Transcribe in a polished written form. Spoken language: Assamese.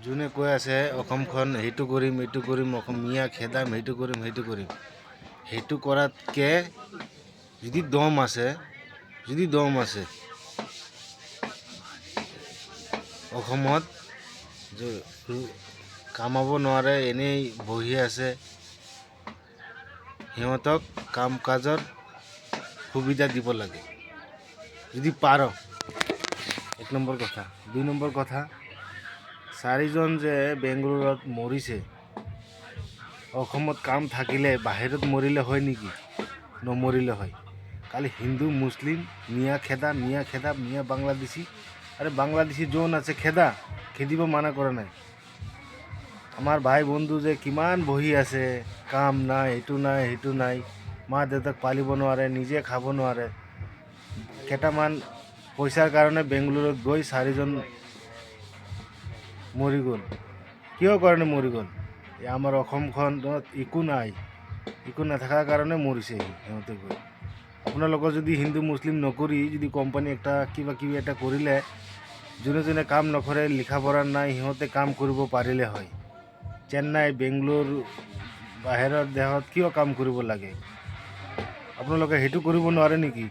যোনে কৈ আছে অসমখন সেইটো কৰিম অসম মিয়া খেদাম সেইটো কৰিম সেইটো কৰাতকৈ যদি দম আছে অসমত কামাব নোৱাৰে এনেই বহি আছে সিহঁতক কাম কাজৰ সুবিধা দিব লাগে যদি পাৰ। 1 নম্বৰ কথা। 2 নম্বৰ কথা, 4জন যে বেংগলোৰত মৰিছে অসমত কাম থাকিলে বাহিৰত মৰিলে হয় নেকি? নমৰিলে হয়। খালি হিন্দু মুসলিম মিয়া খেদা মিয়া বাংলাদেশি। আৰে বাংলাদেশি যোন আছে খেদিব মানা কৰা নাই। আমাৰ ভাই বন্ধু যে কিমান বহি আছে, কাম নাই সেইটো নাই, মা দেউতাক পালিব নোৱাৰে, নিজে খাব নোৱাৰে, কেইটামান পইচাৰ কাৰণে বেংগলোৰত গৈ 4জন মৰি গ'ল। কিয় কাৰণে মৰি গ'ল? আমাৰ অসমখনত একো নাথাকাৰ কাৰণে মৰিছে সিহঁতে গৈ। আপোনালোকৰ যদি হিন্দু মুছলিম নকৰি যদি কোম্পানী একটা কিবা এটা কৰিলে, যোনে কাম নকৰে লিখা পঢ়া নাই সিহঁতে কাম কৰিব পাৰিলে হয়। চেন্নাই বেংগলোৰ বাহিৰৰ দেশত কিয় কাম কৰিব লাগে? আপোনালোকে সেইটো কৰিব নোৱাৰে নেকি?